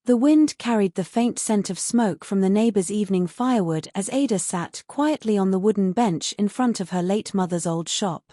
The wind carried the faint scent of smoke from the neighbor's evening firewood as Ada sat quietly on the wooden bench in front of her late mother's old shop.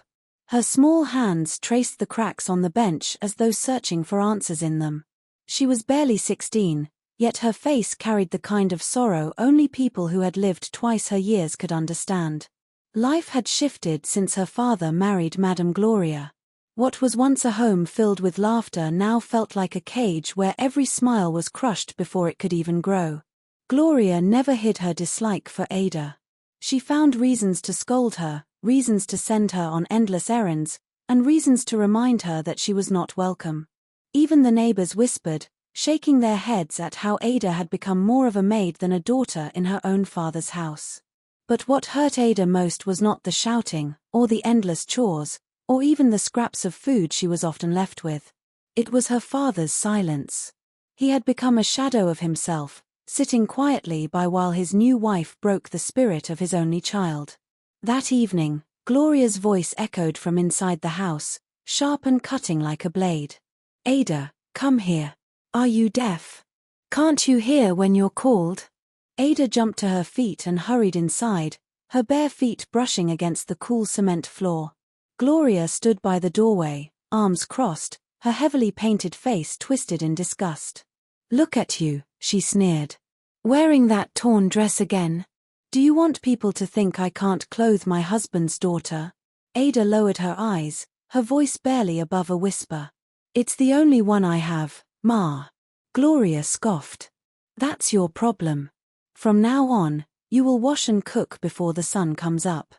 Her small hands traced the cracks on the bench as though searching for answers in them. She was barely 16, yet her face carried the kind of sorrow only people who had lived twice her years could understand. Life had shifted since her father married Madame Gloria. What was once a home filled with laughter now felt like a cage where every smile was crushed before it could even grow. Gloria never hid her dislike for Ada. She found reasons to scold her, reasons to send her on endless errands, and reasons to remind her that she was not welcome. Even the neighbors whispered, shaking their heads at how Ada had become more of a maid than a daughter in her own father's house. But what hurt Ada most was not the shouting, or the endless chores, or even the scraps of food she was often left with. It was her father's silence. He had become a shadow of himself, sitting quietly by while his new wife broke the spirit of his only child. That evening, Gloria's voice echoed from inside the house, sharp and cutting like a blade. "Ada, come here. Are you deaf? Can't you hear when you're called?" Ada jumped to her feet and hurried inside, her bare feet brushing against the cool cement floor. Gloria stood by the doorway, arms crossed, her heavily painted face twisted in disgust. "Look at you," she sneered. "Wearing that torn dress again? Do you want people to think I can't clothe my husband's daughter?" Ada lowered her eyes, her voice barely above a whisper. "It's the only one I have, Ma." Gloria scoffed. "That's your problem. From now on, you will wash and cook before the sun comes up.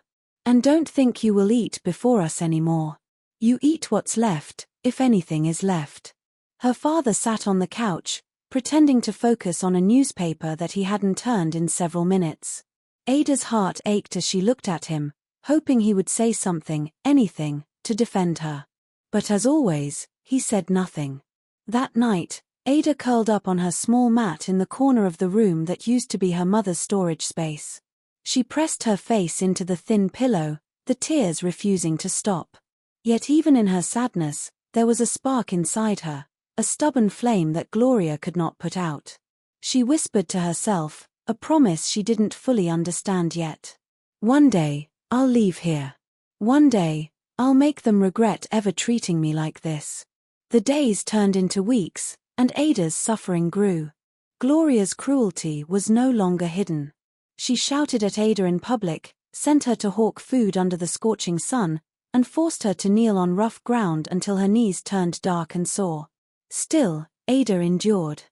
And don't think you will eat before us anymore. You eat what's left, if anything is left." Her father sat on the couch, pretending to focus on a newspaper that he hadn't turned in several minutes. Ada's heart ached as she looked at him, hoping he would say something, anything, to defend her. But as always, he said nothing. That night, Ada curled up on her small mat in the corner of the room that used to be her mother's storage space. She pressed her face into the thin pillow, the tears refusing to stop. Yet even in her sadness, there was a spark inside her, a stubborn flame that Gloria could not put out. She whispered to herself, a promise she didn't fully understand yet. "One day, I'll leave here. One day, I'll make them regret ever treating me like this." The days turned into weeks, and Ada's suffering grew. Gloria's cruelty was no longer hidden. She shouted at Ada in public, sent her to hawk food under the scorching sun, and forced her to kneel on rough ground until her knees turned dark and sore. Still, Ada endured.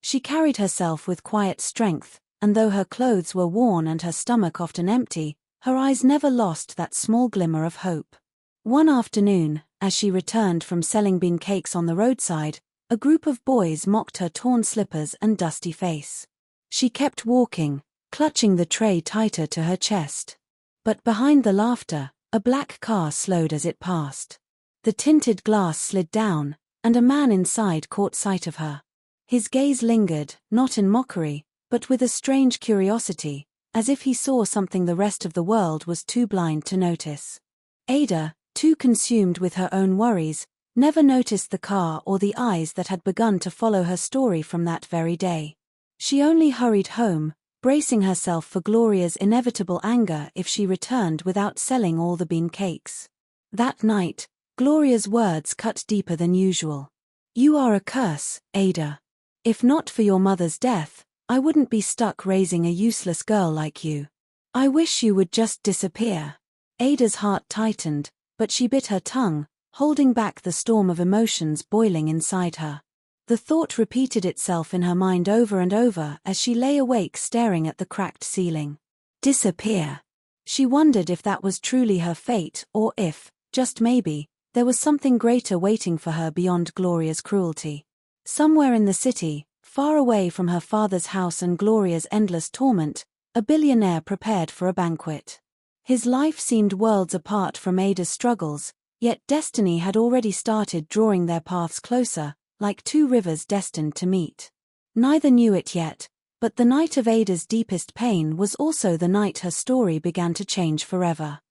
She carried herself with quiet strength, and though her clothes were worn and her stomach often empty, her eyes never lost that small glimmer of hope. One afternoon, as she returned from selling bean cakes on the roadside, a group of boys mocked her torn slippers and dusty face. She kept walking, clutching the tray tighter to her chest. But behind the laughter, a black car slowed as it passed. The tinted glass slid down, and a man inside caught sight of her. His gaze lingered, not in mockery, but with a strange curiosity, as if he saw something the rest of the world was too blind to notice. Ada, too consumed with her own worries, never noticed the car or the eyes that had begun to follow her story from that very day. She only hurried home, bracing herself for Gloria's inevitable anger if she returned without selling all the bean cakes. That night, Gloria's words cut deeper than usual. "You are a curse, Ada. If not for your mother's death, I wouldn't be stuck raising a useless girl like you. I wish you would just disappear." Ada's heart tightened, but she bit her tongue, holding back the storm of emotions boiling inside her. The thought repeated itself in her mind over and over as she lay awake staring at the cracked ceiling. Disappear. She wondered if that was truly her fate or if, just maybe, there was something greater waiting for her beyond Gloria's cruelty. Somewhere in the city, far away from her father's house and Gloria's endless torment, a billionaire prepared for a banquet. His life seemed worlds apart from Ada's struggles, yet destiny had already started drawing their paths closer, like two rivers destined to meet. Neither knew it yet, but the night of Ada's deepest pain was also the night her story began to change forever.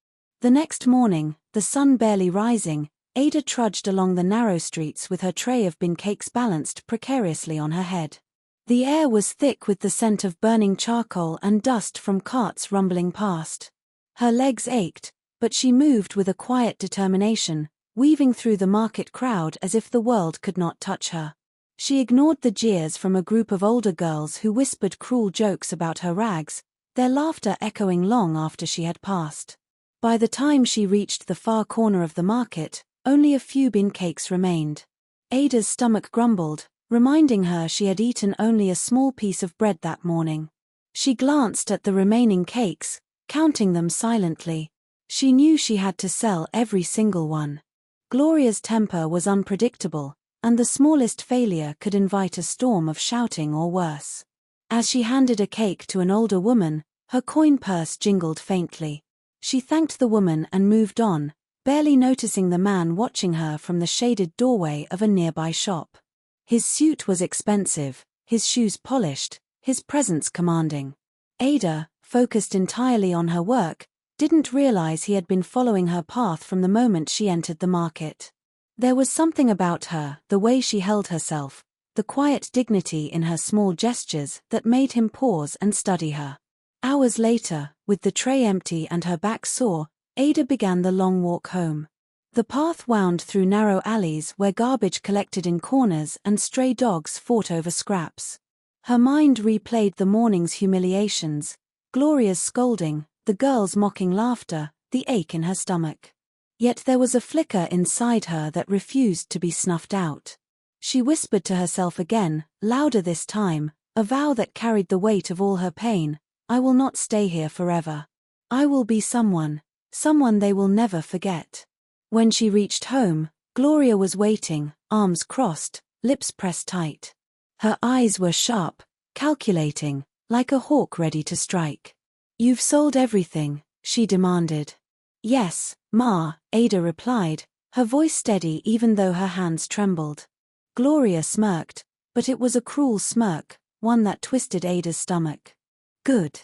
The next morning, the sun barely rising, Ada trudged along the narrow streets with her tray of bean cakes balanced precariously on her head. The air was thick with the scent of burning charcoal and dust from carts rumbling past. Her legs ached, but she moved with a quiet determination, weaving through the market crowd as if the world could not touch her. She ignored the jeers from a group of older girls who whispered cruel jokes about her rags, their laughter echoing long after she had passed. By the time she reached the far corner of the market, only a few bean cakes remained. Ada's stomach grumbled, reminding her she had eaten only a small piece of bread that morning. She glanced at the remaining cakes, counting them silently. She knew she had to sell every single one. Gloria's temper was unpredictable, and the smallest failure could invite a storm of shouting or worse. As she handed a cake to an older woman, her coin purse jingled faintly. She thanked the woman and moved on, barely noticing the man watching her from the shaded doorway of a nearby shop. His suit was expensive, his shoes polished, his presence commanding. Ada, focused entirely on her work, didn't realize he had been following her path from the moment she entered the market. There was something about her, the way she held herself, the quiet dignity in her small gestures that made him pause and study her. Hours later, with the tray empty and her back sore, Ada began the long walk home. The path wound through narrow alleys where garbage collected in corners and stray dogs fought over scraps. Her mind replayed the morning's humiliations, Gloria's scolding, the girls' mocking laughter, the ache in her stomach. Yet there was a flicker inside her that refused to be snuffed out. She whispered to herself again, louder this time, a vow that carried the weight of all her pain: I will not stay here forever. I will be someone they will never forget. When she reached home, Gloria was waiting, arms crossed, lips pressed tight. Her eyes were sharp, calculating, like a hawk ready to strike. You've sold everything, she demanded. Yes, Ma, Ada replied, her voice steady even though her hands trembled. Gloria smirked, but it was a cruel smirk, one that twisted Ada's stomach. Good.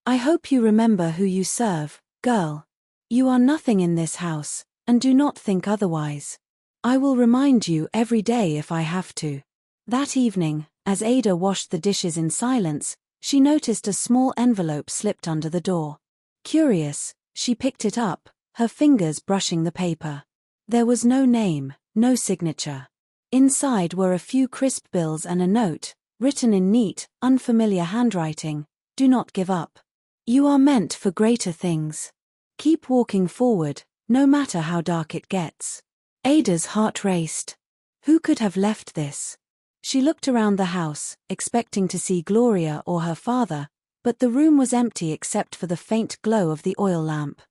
I hope you remember who you serve, girl. You are nothing in this house, and do not think otherwise. I will remind you every day if I have to. That evening, as Ada washed the dishes in silence, she noticed a small envelope slipped under the door. Curious, she picked it up, her fingers brushing the paper. There was no name, no signature. Inside were a few crisp bills and a note, written in neat, unfamiliar handwriting: Do not give up. You are meant for greater things. Keep walking forward, no matter how dark it gets. Ada's heart raced. Who could have left this? She looked around the house, expecting to see Gloria or her father, but the room was empty except for the faint glow of the oil lamp.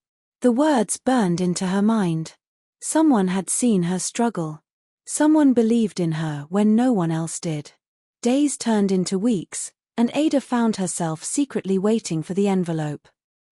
The words burned into her mind. Someone had seen her struggle. Someone believed in her when no one else did. Days turned into weeks, and Ada found herself secretly waiting for the envelope.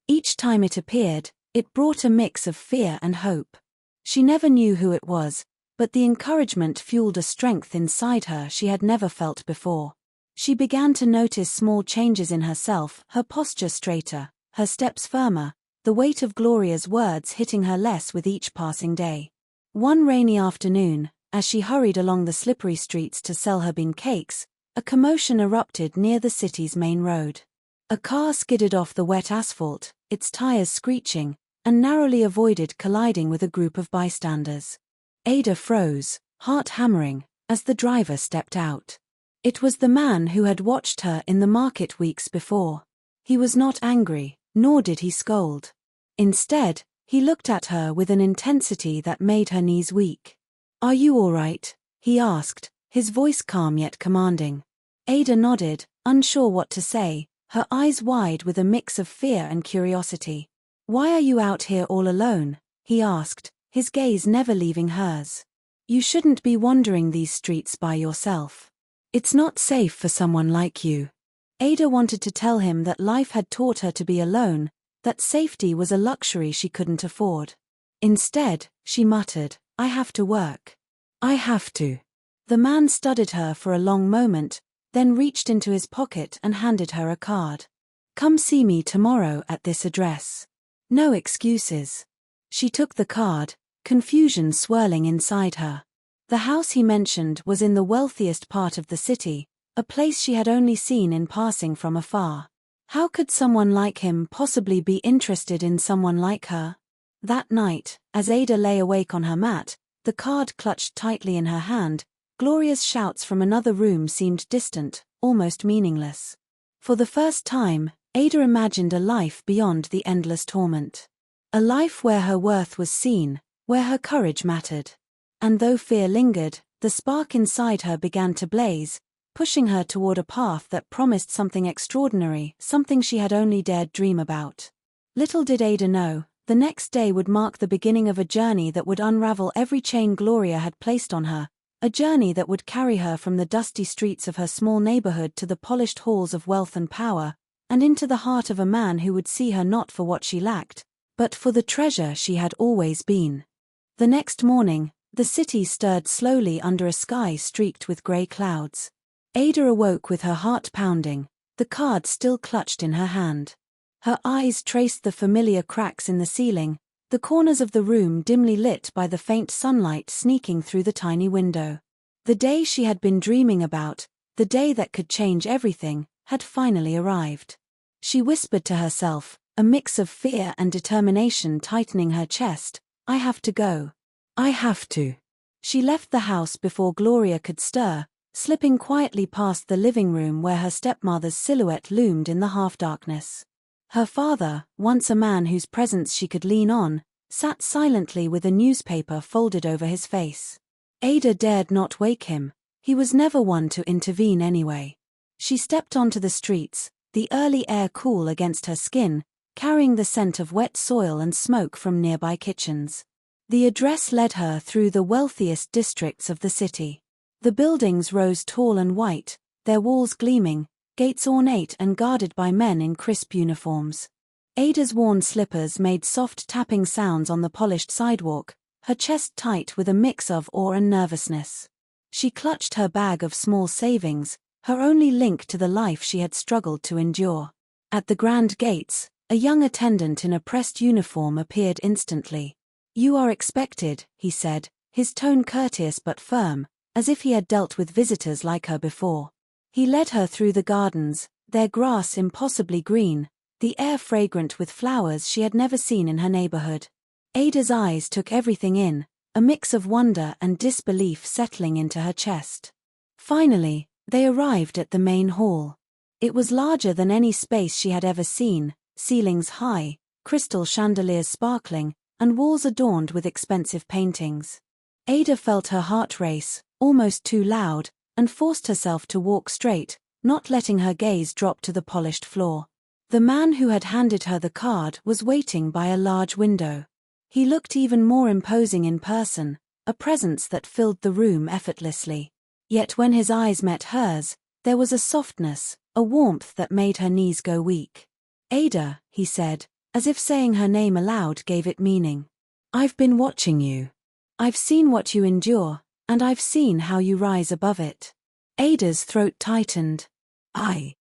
Each time it appeared, it brought a mix of fear and hope. She never knew who it was, but the encouragement fueled a strength inside her she had never felt before. She began to notice small changes in herself, her posture straighter, her steps firmer, the weight of Gloria's words hitting her less with each passing day. One rainy afternoon, as she hurried along the slippery streets to sell her bean cakes, a commotion erupted near the city's main road. A car skidded off the wet asphalt, its tires screeching, and narrowly avoided colliding with a group of bystanders. Ada froze, heart hammering, as the driver stepped out. It was the man who had watched her in the market weeks before. He was not angry, nor did he scold. Instead, he looked at her with an intensity that made her knees weak. Are you all right? He asked, his voice calm yet commanding. Ada nodded, unsure what to say, her eyes wide with a mix of fear and curiosity. Why are you out here all alone? He asked, his gaze never leaving hers. You shouldn't be wandering these streets by yourself. It's not safe for someone like you. Ada wanted to tell him that life had taught her to be alone, that safety was a luxury she couldn't afford. Instead, she muttered, I have to work. I have to. The man studied her for a long moment, then reached into his pocket and handed her a card. Come see me tomorrow at this address. No excuses. She took the card, confusion swirling inside her. The house he mentioned was in the wealthiest part of the city, a place she had only seen in passing from afar. How could someone like him possibly be interested in someone like her? That night, as Ada lay awake on her mat, the card clutched tightly in her hand, Gloria's shouts from another room seemed distant, almost meaningless. For the first time, Ada imagined a life beyond the endless torment. A life where her worth was seen, where her courage mattered. And though fear lingered, the spark inside her began to blaze, pushing her toward a path that promised something extraordinary, something she had only dared dream about. Little did Ada know, the next day would mark the beginning of a journey that would unravel every chain Gloria had placed on her, a journey that would carry her from the dusty streets of her small neighborhood to the polished halls of wealth and power, and into the heart of a man who would see her not for what she lacked, but for the treasure she had always been. The next morning, the city stirred slowly under a sky streaked with gray clouds. Ada awoke with her heart pounding, the card still clutched in her hand. Her eyes traced the familiar cracks in the ceiling, the corners of the room dimly lit by the faint sunlight sneaking through the tiny window. The day she had been dreaming about, the day that could change everything, had finally arrived. She whispered to herself, a mix of fear and determination tightening her chest, "I have to go. I have to." She left the house before Gloria could stir, slipping quietly past the living room where her stepmother's silhouette loomed in the half-darkness. Her father, once a man whose presence she could lean on, sat silently with a newspaper folded over his face. Ada dared not wake him. He was never one to intervene anyway. She stepped onto the streets, the early air cool against her skin, carrying the scent of wet soil and smoke from nearby kitchens. The address led her through the wealthiest districts of the city. The buildings rose tall and white, their walls gleaming, gates ornate and guarded by men in crisp uniforms. Ada's worn slippers made soft tapping sounds on the polished sidewalk, her chest tight with a mix of awe and nervousness. She clutched her bag of small savings, her only link to the life she had struggled to endure. At the grand gates, a young attendant in a pressed uniform appeared instantly. "You are expected," he said, his tone courteous but firm, as if he had dealt with visitors like her before. He led her through the gardens, their grass impossibly green, the air fragrant with flowers she had never seen in her neighborhood. Ada's eyes took everything in, a mix of wonder and disbelief settling into her chest. Finally, they arrived at the main hall. It was larger than any space she had ever seen, ceilings high, crystal chandeliers sparkling, and walls adorned with expensive paintings. Ada felt her heart race, almost too loud, and forced herself to walk straight, not letting her gaze drop to the polished floor. The man who had handed her the card was waiting by a large window. He looked even more imposing in person, a presence that filled the room effortlessly. Yet when his eyes met hers, there was a softness, a warmth that made her knees go weak. "Ada," he said, as if saying her name aloud gave it meaning. "I've been watching you. I've seen what you endure, and I've seen how you rise above it." Ada's throat tightened. I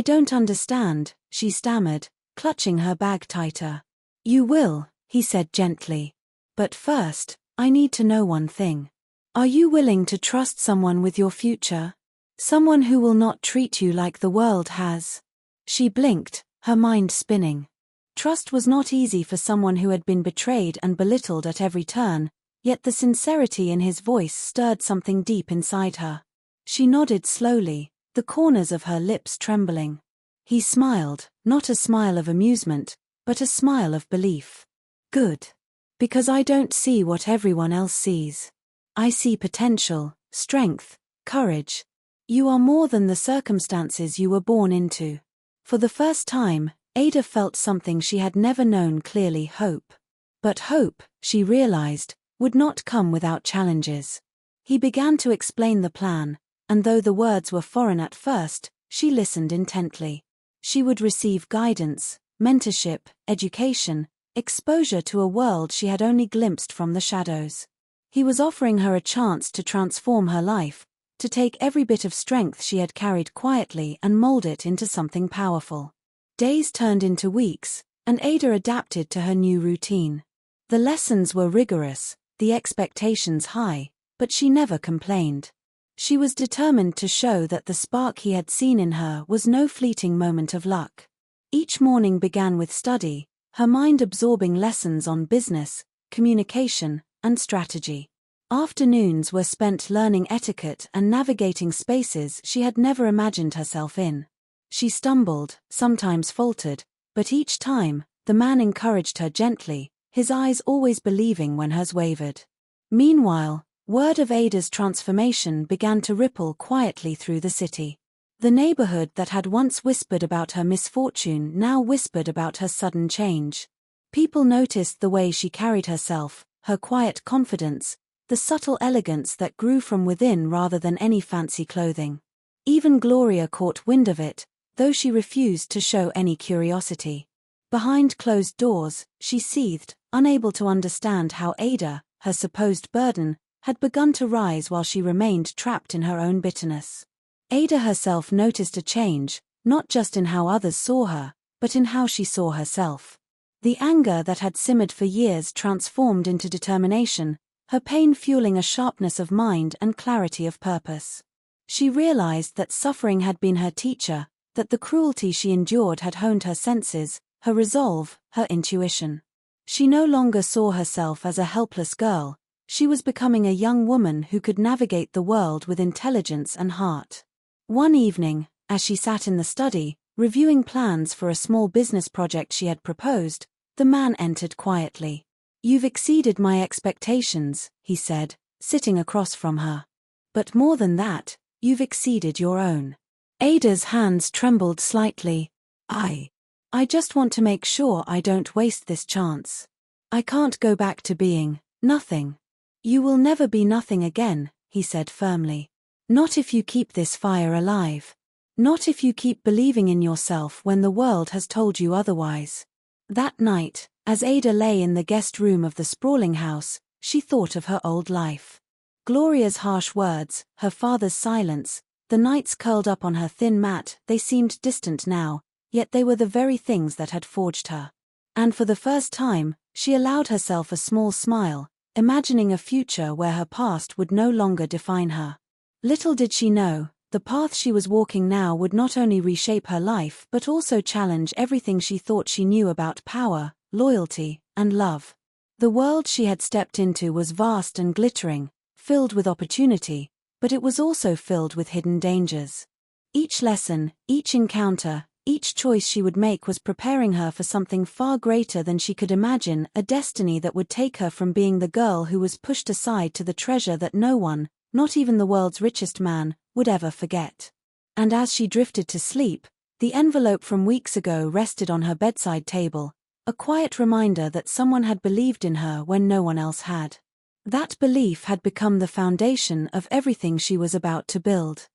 don't understand," she stammered, clutching her bag tighter. "You will," he said gently. "But first, I need to know one thing. Are you willing to trust someone with your future? Someone who will not treat you like the world has?" She blinked, her mind spinning. Trust was not easy for someone who had been betrayed and belittled at every turn, yet the sincerity in his voice stirred something deep inside her. She nodded slowly, the corners of her lips trembling. He smiled, not a smile of amusement, but a smile of belief. "Good. Because I don't see what everyone else sees. I see potential, strength, courage. You are more than the circumstances you were born into." For the first time, Ada felt something she had never known clearly: hope. But hope, she realized, would not come without challenges. He began to explain the plan, and though the words were foreign at first, she listened intently. She would receive guidance, mentorship, education, exposure to a world she had only glimpsed from the shadows. He was offering her a chance to transform her life, to take every bit of strength she had carried quietly and mold it into something powerful. Days turned into weeks, and Ada adapted to her new routine. The lessons were rigorous, the expectations high, but she never complained. She was determined to show that the spark he had seen in her was no fleeting moment of luck. Each morning began with study, her mind absorbing lessons on business, communication, and strategy. Afternoons were spent learning etiquette and navigating spaces she had never imagined herself in. She stumbled, sometimes faltered, but each time, the man encouraged her gently, his eyes always believing when hers wavered. Meanwhile, word of Ada's transformation began to ripple quietly through the city. The neighborhood that had once whispered about her misfortune now whispered about her sudden change. People noticed the way she carried herself, her quiet confidence, the subtle elegance that grew from within rather than any fancy clothing. Even Gloria caught wind of it, though she refused to show any curiosity. Behind closed doors, she seethed, unable to understand how Ada, her supposed burden, had begun to rise while she remained trapped in her own bitterness. Ada herself noticed a change, not just in how others saw her, but in how she saw herself. The anger that had simmered for years transformed into determination, her pain fueling a sharpness of mind and clarity of purpose. She realized that suffering had been her teacher, that the cruelty she endured had honed her senses, her resolve, her intuition. She no longer saw herself as a helpless girl, she was becoming a young woman who could navigate the world with intelligence and heart. One evening, as she sat in the study, reviewing plans for a small business project she had proposed, the man entered quietly. "You've exceeded my expectations," he said, sitting across from her. "But more than that, you've exceeded your own." Ada's hands trembled slightly. I just want to make sure I don't waste this chance. I can't go back to being nothing." "You will never be nothing again," he said firmly. "Not if you keep this fire alive. Not if you keep believing in yourself when the world has told you otherwise." That night, as Ada lay in the guest room of the sprawling house, she thought of her old life. Gloria's harsh words, her father's silence, the nights curled up on her thin mat, they seemed distant now, yet they were the very things that had forged her. And for the first time, she allowed herself a small smile, imagining a future where her past would no longer define her. Little did she know, the path she was walking now would not only reshape her life but also challenge everything she thought she knew about power, loyalty, and love. The world she had stepped into was vast and glittering, filled with opportunity, but it was also filled with hidden dangers. Each lesson, each encounter, each choice she would make was preparing her for something far greater than she could imagine, a destiny that would take her from being the girl who was pushed aside to the treasure that no one, not even the world's richest man, would ever forget. And as she drifted to sleep, the envelope from weeks ago rested on her bedside table, a quiet reminder that someone had believed in her when no one else had. That belief had become the foundation of everything she was about to build.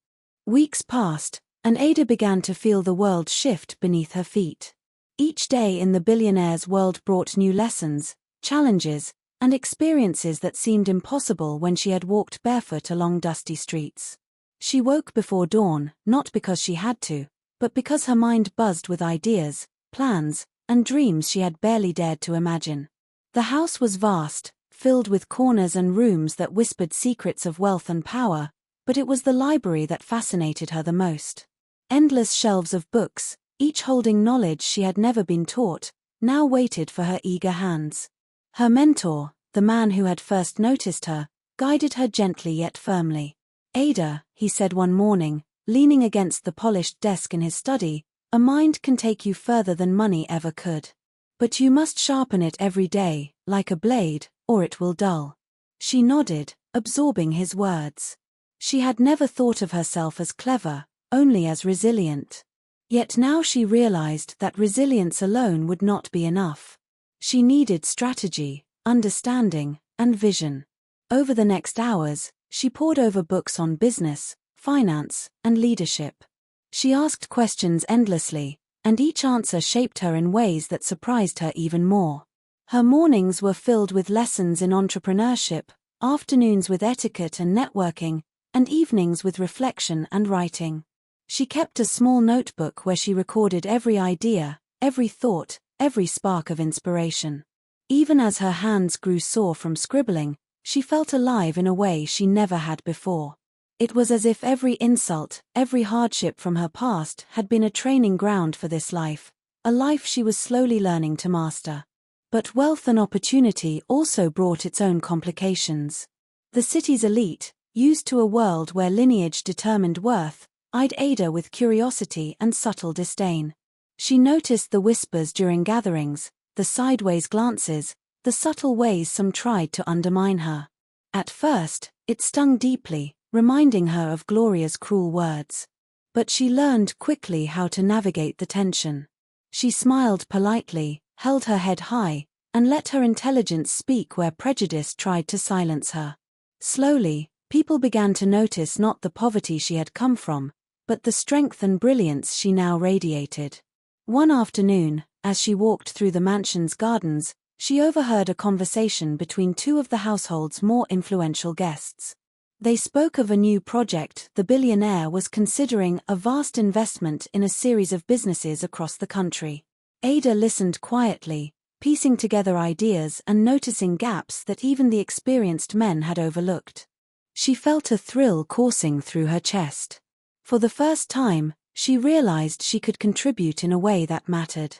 Weeks passed, and Ada began to feel the world shift beneath her feet. Each day in the billionaire's world brought new lessons, challenges, and experiences that seemed impossible when she had walked barefoot along dusty streets. She woke before dawn, not because she had to, but because her mind buzzed with ideas, plans, and dreams she had barely dared to imagine. The house was vast, filled with corners and rooms that whispered secrets of wealth and power, but it was the library that fascinated her the most. Endless shelves of books, each holding knowledge she had never been taught, now waited for her eager hands. Her mentor, the man who had first noticed her, guided her gently yet firmly. "Ada," he said one morning, leaning against the polished desk in his study, "a mind can take you further than money ever could. But you must sharpen it every day, like a blade, or it will dull." She nodded, absorbing his words. She had never thought of herself as clever, only as resilient. Yet now she realized that resilience alone would not be enough. She needed strategy, understanding, and vision. Over the next hours, she pored over books on business, finance, and leadership. She asked questions endlessly, and each answer shaped her in ways that surprised her even more. Her mornings were filled with lessons in entrepreneurship, afternoons with etiquette and networking, and evenings with reflection and writing. She kept a small notebook where she recorded every idea, every thought, every spark of inspiration. Even as her hands grew sore from scribbling, she felt alive in a way she never had before. It was as if every insult, every hardship from her past had been a training ground for this life, a life she was slowly learning to master. But wealth and opportunity also brought its own complications. The city's elite, used to a world where lineage determined worth, eyed Ada with curiosity and subtle disdain. She noticed the whispers during gatherings, the sideways glances, the subtle ways some tried to undermine her. At first, it stung deeply, reminding her of Gloria's cruel words. But she learned quickly how to navigate the tension. She smiled politely, held her head high, and let her intelligence speak where prejudice tried to silence her. Slowly, people began to notice not the poverty she had come from, but the strength and brilliance she now radiated. One afternoon, as she walked through the mansion's gardens, she overheard a conversation between two of the household's more influential guests. They spoke of a new project the billionaire was considering, a vast investment in a series of businesses across the country. Ada listened quietly, piecing together ideas and noticing gaps that even the experienced men had overlooked. She felt a thrill coursing through her chest. For the first time, she realized she could contribute in a way that mattered.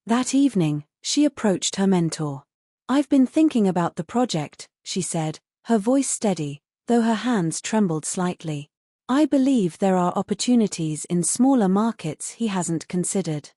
That evening, she approached her mentor. "I've been thinking about the project," she said, her voice steady, though her hands trembled slightly. "I believe there are opportunities in smaller markets he hasn't considered.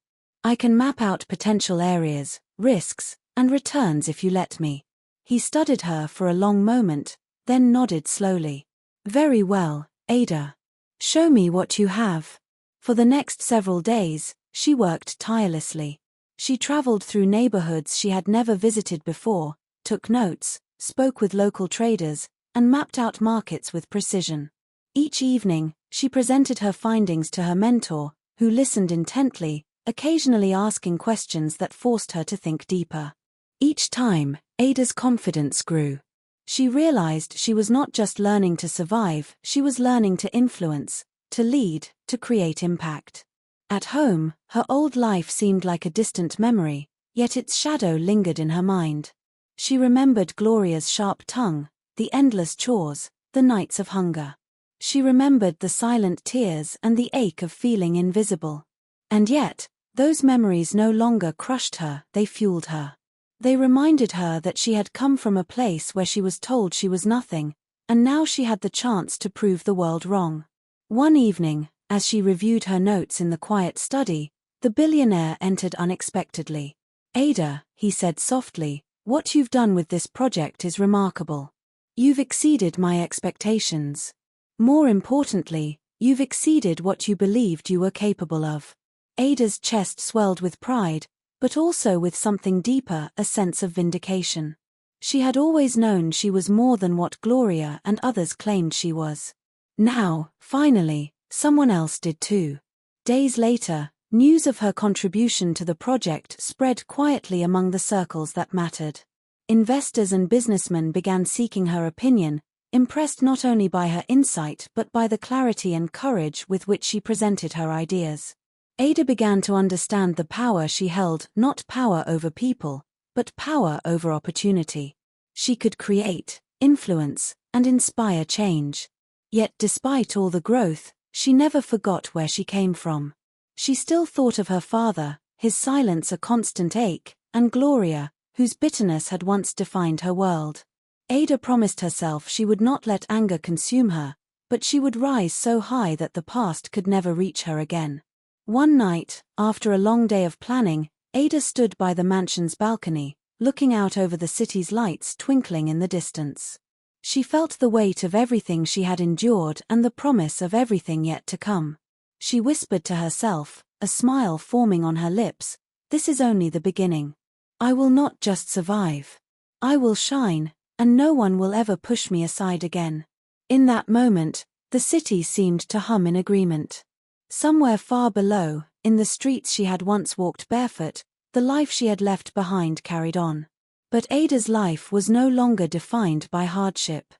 I can map out potential areas, risks, and returns if you let me." He studied her for a long moment, then nodded slowly. "Very well, Ada. Show me what you have." For the next several days, she worked tirelessly. She traveled through neighborhoods she had never visited before, took notes, spoke with local traders, and mapped out markets with precision. Each evening, she presented her findings to her mentor, who listened intently, occasionally asking questions that forced her to think deeper. Each time, Ada's confidence grew. She realized she was not just learning to survive, she was learning to influence, to lead, to create impact. At home, her old life seemed like a distant memory, yet its shadow lingered in her mind. She remembered Gloria's sharp tongue, the endless chores, the nights of hunger. She remembered the silent tears and the ache of feeling invisible. And yet, those memories no longer crushed her, they fueled her. They reminded her that she had come from a place where she was told she was nothing, and now she had the chance to prove the world wrong. One evening, as she reviewed her notes in the quiet study, the billionaire entered unexpectedly. "Ada," he said softly, "what you've done with this project is remarkable. You've exceeded my expectations. More importantly, you've exceeded what you believed you were capable of." Ada's chest swelled with pride, but also with something deeper, a sense of vindication. She had always known she was more than what Gloria and others claimed she was. Now, finally, someone else did too. Days later, news of her contribution to the project spread quietly among the circles that mattered. Investors and businessmen began seeking her opinion, impressed not only by her insight but by the clarity and courage with which she presented her ideas. Ada began to understand the power she held, not power over people, but power over opportunity. She could create, influence, and inspire change. Yet despite all the growth, she never forgot where she came from. She still thought of her father, his silence a constant ache, and Gloria, whose bitterness had once defined her world. Ada promised herself she would not let anger consume her, but she would rise so high that the past could never reach her again. One night, after a long day of planning, Ada stood by the mansion's balcony, looking out over the city's lights twinkling in the distance. She felt the weight of everything she had endured and the promise of everything yet to come. She whispered to herself, a smile forming on her lips, "This is only the beginning. I will not just survive. I will shine, and no one will ever push me aside again." In that moment, the city seemed to hum in agreement. Somewhere far below, in the streets she had once walked barefoot, the life she had left behind carried on. But Ada's life was no longer defined by hardship.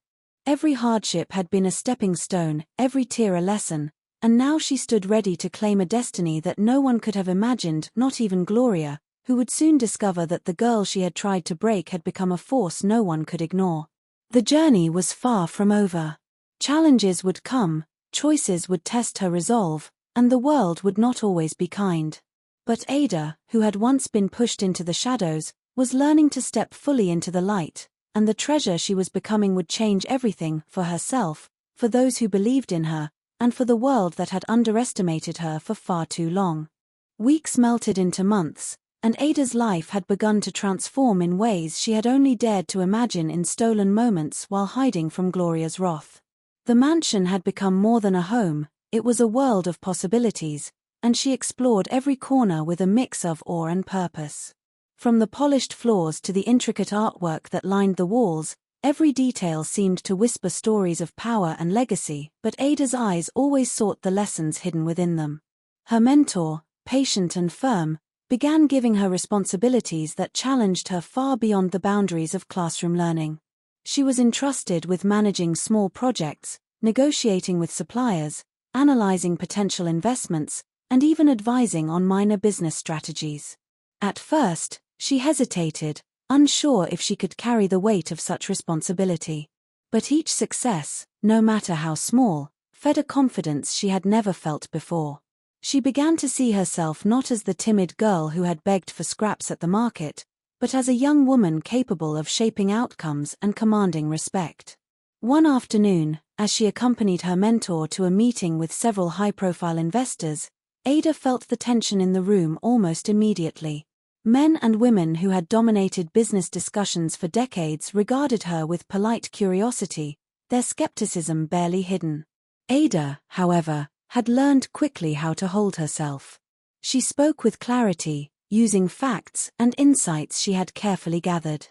Every hardship had been a stepping stone, every tear a lesson, and now she stood ready to claim a destiny that no one could have imagined, not even Gloria, who would soon discover that the girl she had tried to break had become a force no one could ignore. The journey was far from over. Challenges would come, choices would test her resolve, and the world would not always be kind. But Ada, who had once been pushed into the shadows, was learning to step fully into the light, and the treasure she was becoming would change everything for herself, for those who believed in her, and for the world that had underestimated her for far too long. Weeks melted into months, and Ada's life had begun to transform in ways she had only dared to imagine in stolen moments while hiding from Gloria's wrath. The mansion had become more than a home, it was a world of possibilities, and she explored every corner with a mix of awe and purpose. From the polished floors to the intricate artwork that lined the walls, every detail seemed to whisper stories of power and legacy, but Ada's eyes always sought the lessons hidden within them. Her mentor, patient and firm, began giving her responsibilities that challenged her far beyond the boundaries of classroom learning. She was entrusted with managing small projects, negotiating with suppliers, analyzing potential investments, and even advising on minor business strategies. At first, she hesitated, unsure if she could carry the weight of such responsibility. But each success, no matter how small, fed a confidence she had never felt before. She began to see herself not as the timid girl who had begged for scraps at the market, but as a young woman capable of shaping outcomes and commanding respect. One afternoon, as she accompanied her mentor to a meeting with several high-profile investors, Ada felt the tension in the room almost immediately. Men and women who had dominated business discussions for decades regarded her with polite curiosity, their skepticism barely hidden. Ada, however, had learned quickly how to hold herself. She spoke with clarity, using facts and insights she had carefully gathered.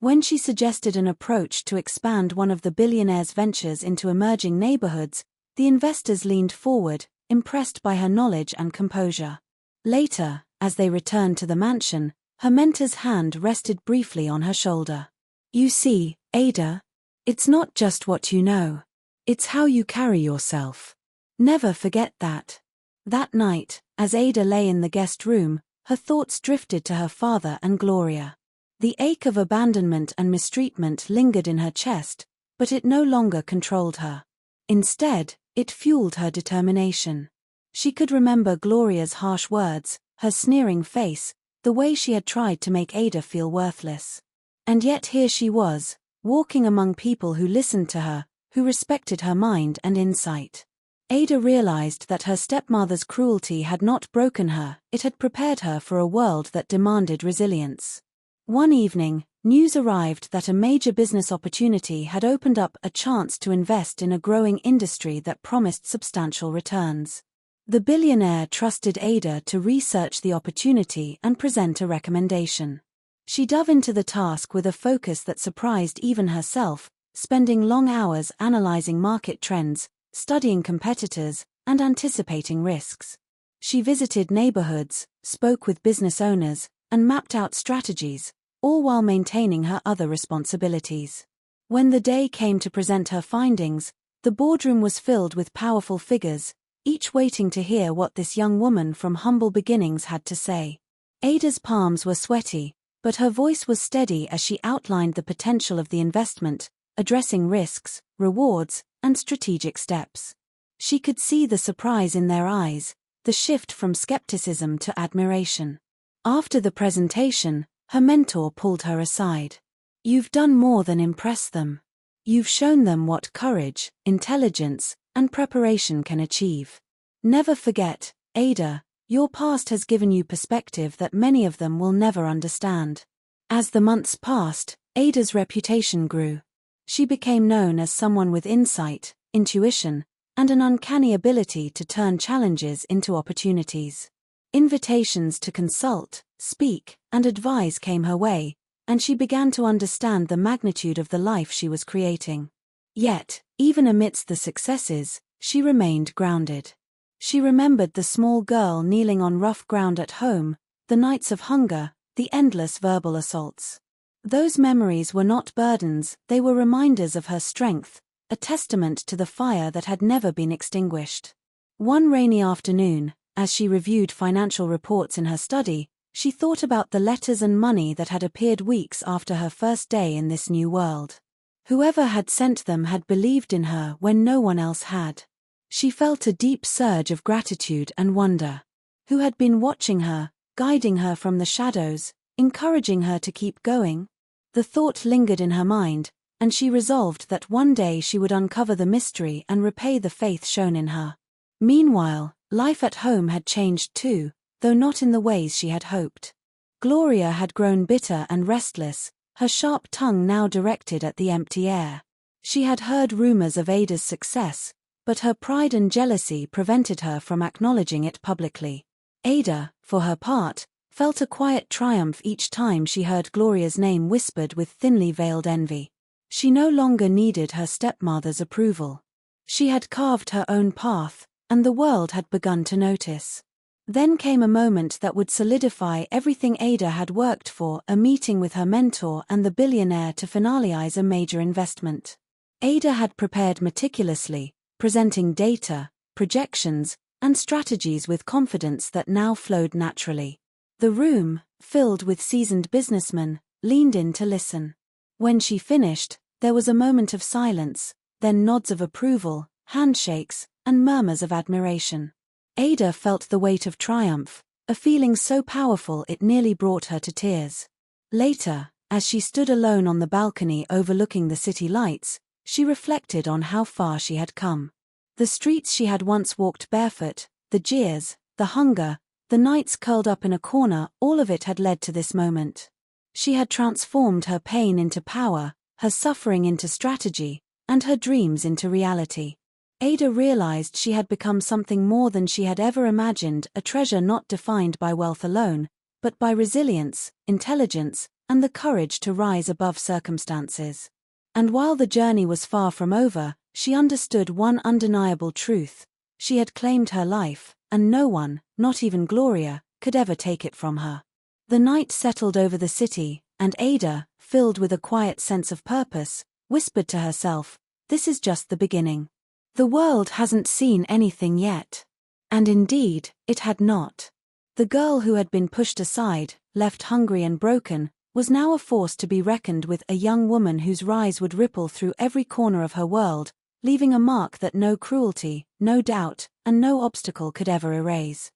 When she suggested an approach to expand one of the billionaire's ventures into emerging neighborhoods, the investors leaned forward, impressed by her knowledge and composure. Later, as they returned to the mansion, her mentor's hand rested briefly on her shoulder. "You see, Ada, it's not just what you know. It's how you carry yourself. Never forget that." That night, as Ada lay in the guest room, her thoughts drifted to her father and Gloria. The ache of abandonment and mistreatment lingered in her chest, but it no longer controlled her. Instead, it fueled her determination. She could remember Gloria's harsh words, her sneering face, the way she had tried to make Ada feel worthless. And yet here she was, walking among people who listened to her, who respected her mind and insight. Ada realized that her stepmother's cruelty had not broken her, it had prepared her for a world that demanded resilience. One evening, news arrived that a major business opportunity had opened up a chance to invest in a growing industry that promised substantial returns. The billionaire trusted Ada to research the opportunity and present a recommendation. She dove into the task with a focus that surprised even herself, spending long hours analyzing market trends, studying competitors, and anticipating risks. She visited neighborhoods, spoke with business owners, and mapped out strategies, all while maintaining her other responsibilities. When the day came to present her findings, the boardroom was filled with powerful figures, each waiting to hear what this young woman from humble beginnings had to say. Ada's palms were sweaty, but her voice was steady as she outlined the potential of the investment, addressing risks, rewards, and strategic steps. She could see the surprise in their eyes, the shift from skepticism to admiration. After the presentation, her mentor pulled her aside. "You've done more than impress them. You've shown them what courage, intelligence, and preparation can achieve. Never forget, Ada, your past has given you perspective that many of them will never understand." As the months passed, Ada's reputation grew. She became known as someone with insight, intuition, and an uncanny ability to turn challenges into opportunities. Invitations to consult, speak, and advise came her way, and she began to understand the magnitude of the life she was creating. Yet, even amidst the successes, she remained grounded. She remembered the small girl kneeling on rough ground at home, the nights of hunger, the endless verbal assaults. Those memories were not burdens, they were reminders of her strength, a testament to the fire that had never been extinguished. One rainy afternoon, as she reviewed financial reports in her study, she thought about the letters and money that had appeared weeks after her first day in this new world. Whoever had sent them had believed in her when no one else had. She felt a deep surge of gratitude and wonder. Who had been watching her, guiding her from the shadows, encouraging her to keep going? The thought lingered in her mind, and she resolved that one day she would uncover the mystery and repay the faith shown in her. Meanwhile, life at home had changed too, though not in the ways she had hoped. Gloria had grown bitter and restless, her sharp tongue now directed at the empty air. She had heard rumors of Ada's success, but her pride and jealousy prevented her from acknowledging it publicly. Ada, for her part, felt a quiet triumph each time she heard Gloria's name whispered with thinly veiled envy. She no longer needed her stepmother's approval. She had carved her own path, and the world had begun to notice. Then came a moment that would solidify everything Ada had worked for, a meeting with her mentor and the billionaire to finalize a major investment. Ada had prepared meticulously, presenting data, projections, and strategies with confidence that now flowed naturally. The room, filled with seasoned businessmen, leaned in to listen. When she finished, there was a moment of silence, then nods of approval, handshakes, and murmurs of admiration. Ada felt the weight of triumph, a feeling so powerful it nearly brought her to tears. Later, as she stood alone on the balcony overlooking the city lights, she reflected on how far she had come. The streets she had once walked barefoot, the jeers, the hunger, the nights curled up in a corner, all of it had led to this moment. She had transformed her pain into power, her suffering into strategy, and her dreams into reality. Ada realized she had become something more than she had ever imagined, a treasure not defined by wealth alone, but by resilience, intelligence, and the courage to rise above circumstances. And while the journey was far from over, she understood one undeniable truth: she had claimed her life, and no one, not even Gloria, could ever take it from her. The night settled over the city, and Ada, filled with a quiet sense of purpose, whispered to herself, "This is just the beginning. The world hasn't seen anything yet." And indeed, it had not. The girl who had been pushed aside, left hungry and broken, was now a force to be reckoned with, a young woman whose rise would ripple through every corner of her world, leaving a mark that no cruelty, no doubt, and no obstacle could ever erase.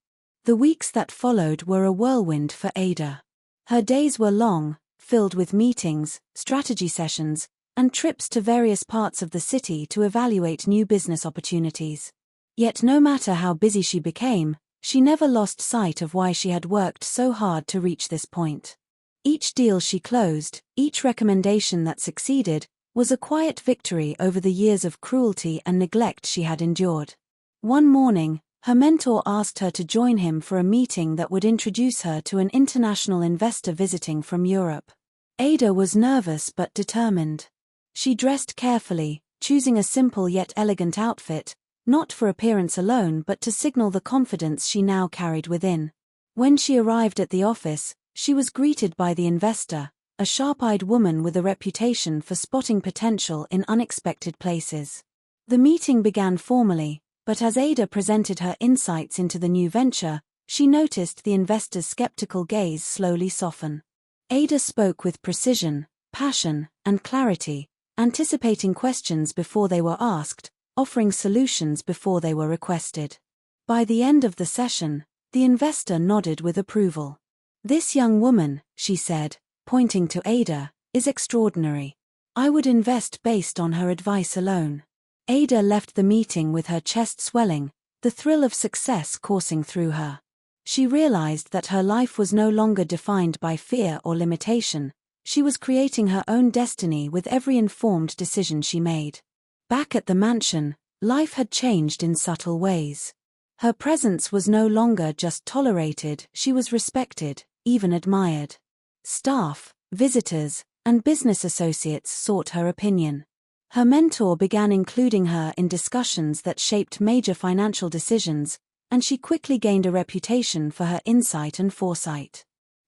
The weeks that followed were a whirlwind for Ada. Her days were long, filled with meetings, strategy sessions, and trips to various parts of the city to evaluate new business opportunities. Yet no matter how busy she became, she never lost sight of why she had worked so hard to reach this point. Each deal she closed, each recommendation that succeeded, was a quiet victory over the years of cruelty and neglect she had endured. One morning, her mentor asked her to join him for a meeting that would introduce her to an international investor visiting from Europe. Ada was nervous but determined. She dressed carefully, choosing a simple yet elegant outfit, not for appearance alone but to signal the confidence she now carried within. When she arrived at the office, she was greeted by the investor, a sharp-eyed woman with a reputation for spotting potential in unexpected places. The meeting began formally, but as Ada presented her insights into the new venture, she noticed the investor's skeptical gaze slowly soften. Ada spoke with precision, passion, and clarity, anticipating questions before they were asked, offering solutions before they were requested. By the end of the session, the investor nodded with approval. "This young woman," she said, pointing to Ada, "is extraordinary. I would invest based on her advice alone." Ada left the meeting with her chest swelling, the thrill of success coursing through her. She realized that her life was no longer defined by fear or limitation. She was creating her own destiny with every informed decision she made. Back at the mansion, life had changed in subtle ways. Her presence was no longer just tolerated, she was respected, even admired. Staff, visitors, and business associates sought her opinion. Her mentor began including her in discussions that shaped major financial decisions, and she quickly gained a reputation for her insight and foresight.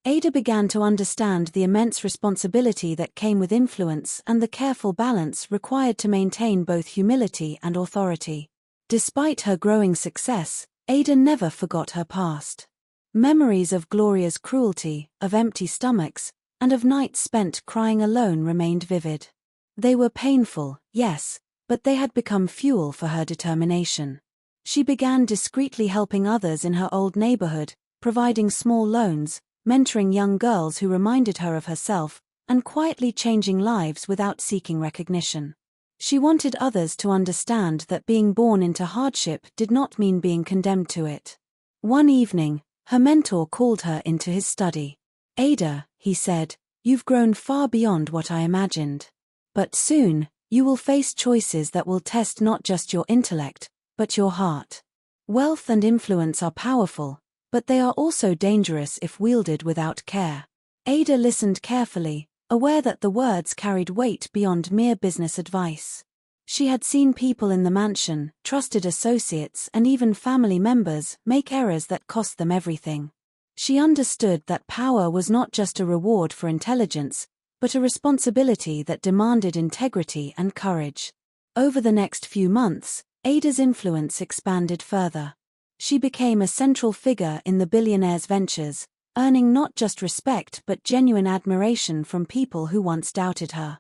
Ada began to understand the immense responsibility that came with influence and the careful balance required to maintain both humility and authority. Despite her growing success, Ada never forgot her past. Memories of Gloria's cruelty, of empty stomachs, and of nights spent crying alone remained vivid. They were painful, yes, but they had become fuel for her determination. She began discreetly helping others in her old neighborhood, providing small loans, mentoring young girls who reminded her of herself, and quietly changing lives without seeking recognition. She wanted others to understand that being born into hardship did not mean being condemned to it. One evening, her mentor called her into his study. "Ada," he said, "you've grown far beyond what I imagined. But soon, you will face choices that will test not just your intellect, but your heart. Wealth and influence are powerful, but they are also dangerous if wielded without care." Ada listened carefully, aware that the words carried weight beyond mere business advice. She had seen people in the mansion, trusted associates and even family members, make errors that cost them everything. She understood that power was not just a reward for intelligence, but a responsibility that demanded integrity and courage. Over the next few months, Ada's influence expanded further. She became a central figure in the billionaire's ventures, earning not just respect but genuine admiration from people who once doubted her.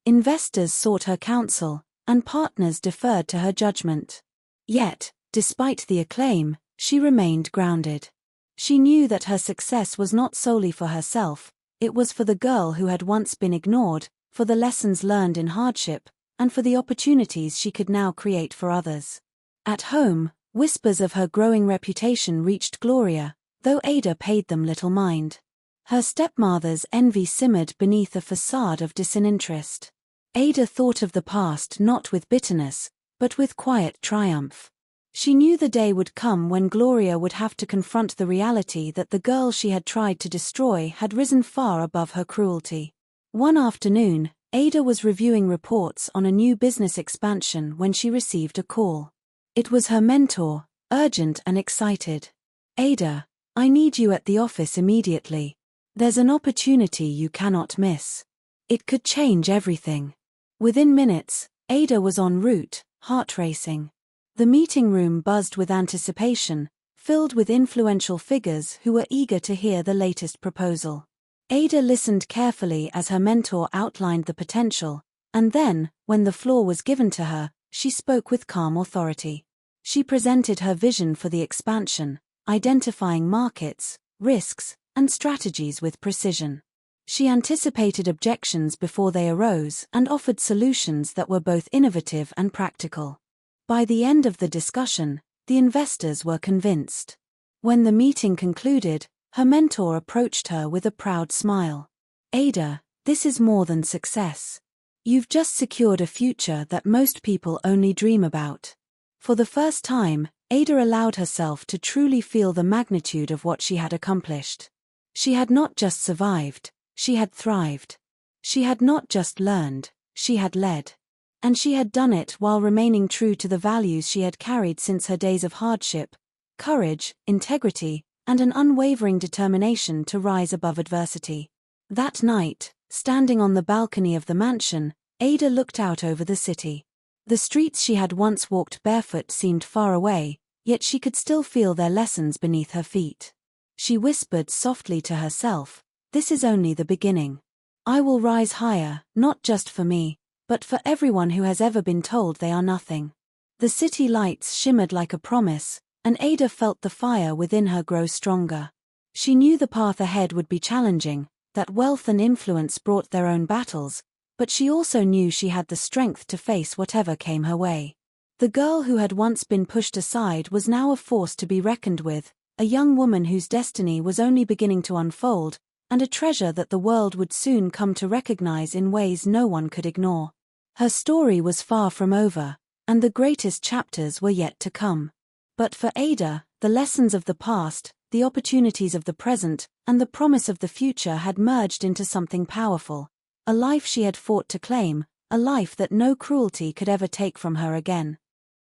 Investors sought her counsel, and partners deferred to her judgment. Yet, despite the acclaim, she remained grounded. She knew that her success was not solely for herself, it was for the girl who had once been ignored, for the lessons learned in hardship, and for the opportunities she could now create for others. At home, whispers of her growing reputation reached Gloria, though Ada paid them little mind. Her stepmother's envy simmered beneath a facade of disinterest. Ada thought of the past not with bitterness, but with quiet triumph. She knew the day would come when Gloria would have to confront the reality that the girl she had tried to destroy had risen far above her cruelty. One afternoon, Ada was reviewing reports on a new business expansion when she received a call. It was her mentor, urgent and excited. "Ada, I need you at the office immediately. There's an opportunity you cannot miss. It could change everything." Within minutes, Ada was en route, heart racing. The meeting room buzzed with anticipation, filled with influential figures who were eager to hear the latest proposal. Ada listened carefully as her mentor outlined the potential, and then, when the floor was given to her, she spoke with calm authority. She presented her vision for the expansion, identifying markets, risks, and strategies with precision. She anticipated objections before they arose and offered solutions that were both innovative and practical. By the end of the discussion, the investors were convinced. When the meeting concluded, her mentor approached her with a proud smile. "Ada, this is more than success. You've just secured a future that most people only dream about." For the first time, Ada allowed herself to truly feel the magnitude of what she had accomplished. She had not just survived, she had thrived. She had not just learned, she had led. And she had done it while remaining true to the values she had carried since her days of hardship: courage, integrity, and an unwavering determination to rise above adversity. That night, standing on the balcony of the mansion, Ada looked out over the city. The streets she had once walked barefoot seemed far away, yet she could still feel their lessons beneath her feet. She whispered softly to herself, "This is only the beginning. I will rise higher, not just for me, but for everyone who has ever been told they are nothing." The city lights shimmered like a promise, and Ada felt the fire within her grow stronger. She knew the path ahead would be challenging, that wealth and influence brought their own battles, but she also knew she had the strength to face whatever came her way. The girl who had once been pushed aside was now a force to be reckoned with, a young woman whose destiny was only beginning to unfold, and a treasure that the world would soon come to recognize in ways no one could ignore. Her story was far from over, and the greatest chapters were yet to come. But for Ada, the lessons of the past, the opportunities of the present, and the promise of the future had merged into something powerful. A life she had fought to claim, a life that no cruelty could ever take from her again.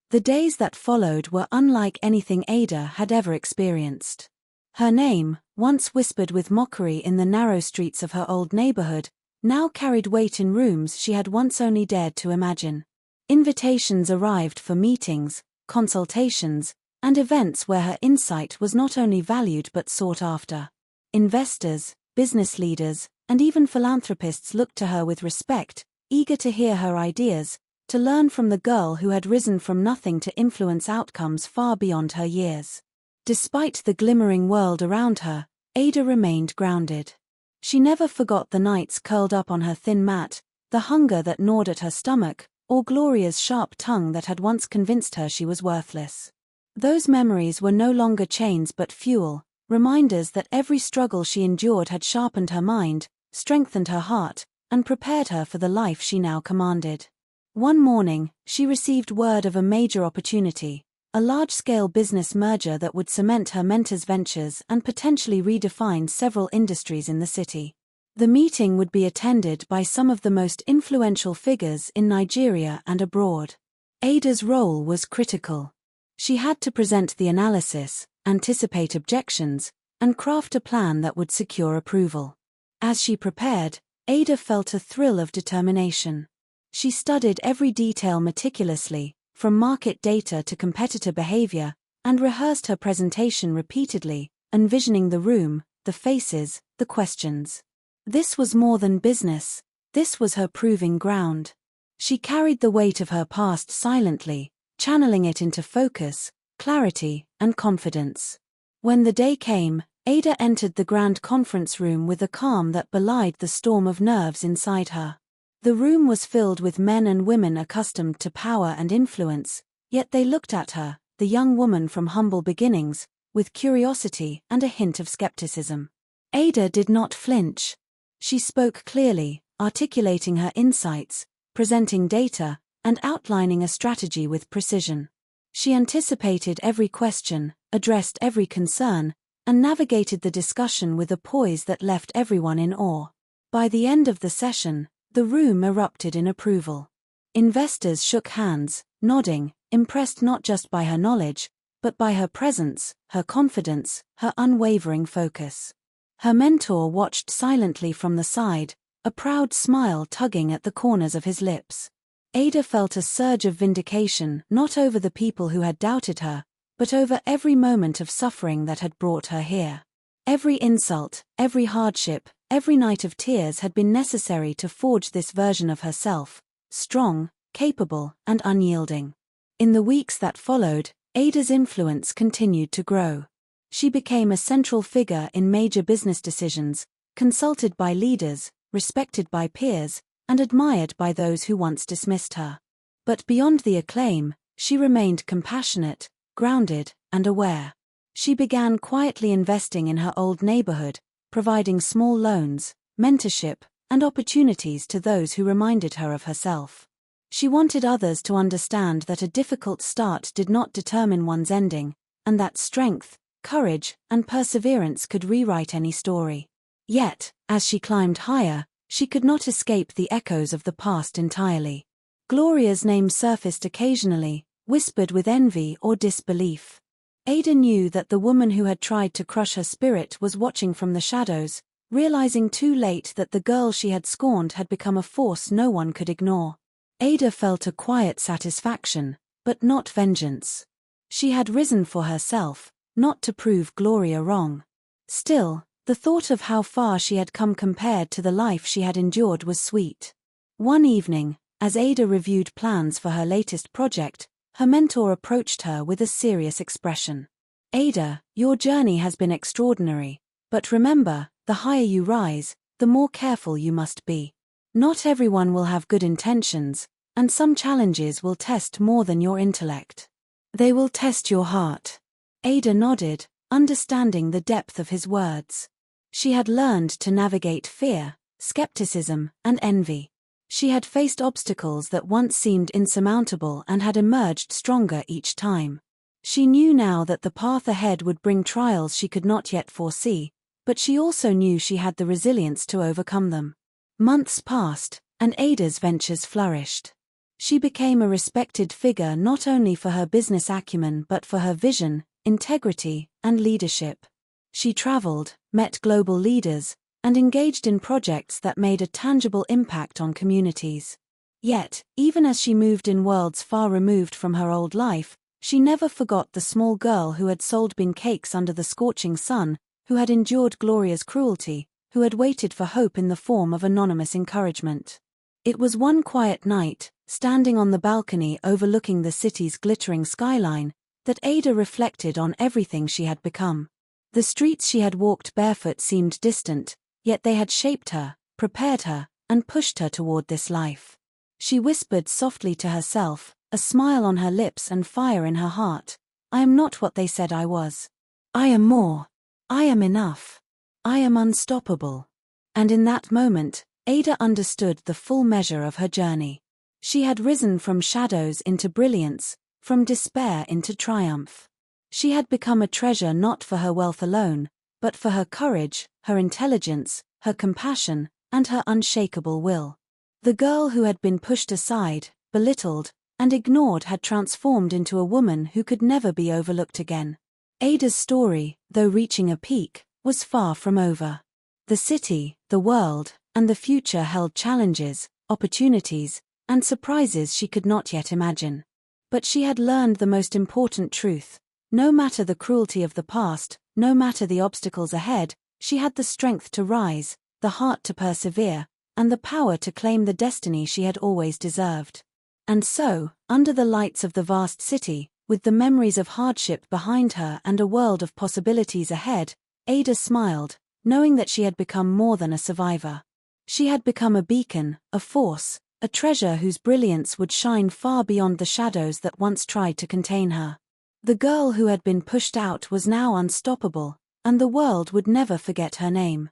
The days that followed were unlike anything Ada had ever experienced. Her name, once whispered with mockery in the narrow streets of her old neighborhood, now carried weight in rooms she had once only dared to imagine. Invitations arrived for meetings, consultations, and events where her insight was not only valued but sought after. Investors, business leaders, and even philanthropists looked to her with respect, eager to hear her ideas, to learn from the girl who had risen from nothing to influence outcomes far beyond her years. Despite the glimmering world around her, Ada remained grounded. She never forgot the nights curled up on her thin mat, the hunger that gnawed at her stomach, or Gloria's sharp tongue that had once convinced her she was worthless. Those memories were no longer chains but fuel, reminders that every struggle she endured had sharpened her mind, strengthened her heart, and prepared her for the life she now commanded. One morning, she received word of a major opportunity, a large-scale business merger that would cement her mentor's ventures and potentially redefine several industries in the city. The meeting would be attended by some of the most influential figures in Nigeria and abroad. Ada's role was critical. She had to present the analysis, anticipate objections, and craft a plan that would secure approval. As she prepared, Ada felt a thrill of determination. She studied every detail meticulously, from market data to competitor behavior, and rehearsed her presentation repeatedly, envisioning the room, the faces, the questions. This was more than business. This was her proving ground. She carried the weight of her past silently, channeling it into focus, clarity, and confidence. When the day came, Ada entered the grand conference room with a calm that belied the storm of nerves inside her. The room was filled with men and women accustomed to power and influence, yet they looked at her, the young woman from humble beginnings, with curiosity and a hint of skepticism. Ada did not flinch. She spoke clearly, articulating her insights, presenting data, and outlining a strategy with precision. She anticipated every question, addressed every concern, and navigated the discussion with a poise that left everyone in awe. By the end of the session, the room erupted in approval. Investors shook hands, nodding, impressed not just by her knowledge, but by her presence, her confidence, her unwavering focus. Her mentor watched silently from the side, a proud smile tugging at the corners of his lips. Ada felt a surge of vindication not over the people who had doubted her, but over every moment of suffering that had brought her here. Every insult, every hardship, every night of tears had been necessary to forge this version of herself, strong, capable, and unyielding. In the weeks that followed, Ada's influence continued to grow. She became a central figure in major business decisions, consulted by leaders, respected by peers, and admired by those who once dismissed her. But beyond the acclaim, she remained compassionate, grounded, and aware. She began quietly investing in her old neighborhood, providing small loans, mentorship, and opportunities to those who reminded her of herself. She wanted others to understand that a difficult start did not determine one's ending, and that strength, courage, and perseverance could rewrite any story. Yet, as she climbed higher, she could not escape the echoes of the past entirely. Gloria's name surfaced occasionally, whispered with envy or disbelief. Ada knew that the woman who had tried to crush her spirit was watching from the shadows, realizing too late that the girl she had scorned had become a force no one could ignore. Ada felt a quiet satisfaction, but not vengeance. She had risen for herself, not to prove Gloria wrong. Still, the thought of how far she had come compared to the life she had endured was sweet. One evening, as Ada reviewed plans for her latest project, her mentor approached her with a serious expression. Ada, your journey has been extraordinary, but remember, the higher you rise, the more careful you must be. Not everyone will have good intentions, and some challenges will test more than your intellect. They will test your heart. Ada nodded, understanding the depth of his words. She had learned to navigate fear, skepticism, and envy. She had faced obstacles that once seemed insurmountable and had emerged stronger each time. She knew now that the path ahead would bring trials she could not yet foresee, but she also knew she had the resilience to overcome them. Months passed, and Ada's ventures flourished. She became a respected figure not only for her business acumen but for her vision, integrity, and leadership. She traveled, met global leaders, and engaged in projects that made a tangible impact on communities. Yet, even as she moved in worlds far removed from her old life, she never forgot the small girl who had sold bean cakes under the scorching sun, who had endured Gloria's cruelty, who had waited for hope in the form of anonymous encouragement. It was one quiet night, standing on the balcony overlooking the city's glittering skyline, that Ada reflected on everything she had become. The streets she had walked barefoot seemed distant, yet they had shaped her, prepared her, and pushed her toward this life. She whispered softly to herself, a smile on her lips and fire in her heart, "I am not what they said I was. I am more. I am enough. I am unstoppable." And in that moment, Ada understood the full measure of her journey. She had risen from shadows into brilliance, from despair into triumph. She had become a treasure not for her wealth alone, but for her courage, her intelligence, her compassion, and her unshakable will. The girl who had been pushed aside, belittled, and ignored had transformed into a woman who could never be overlooked again. Ada's story, though reaching a peak, was far from over. The city, the world, and the future held challenges, opportunities, and surprises she could not yet imagine. But she had learned the most important truth. No matter the cruelty of the past, no matter the obstacles ahead, she had the strength to rise, the heart to persevere, and the power to claim the destiny she had always deserved. And so, under the lights of the vast city, with the memories of hardship behind her and a world of possibilities ahead, Ada smiled, knowing that she had become more than a survivor. She had become a beacon, a force, a treasure whose brilliance would shine far beyond the shadows that once tried to contain her. The girl who had been pushed out was now unstoppable, and the world would never forget her name.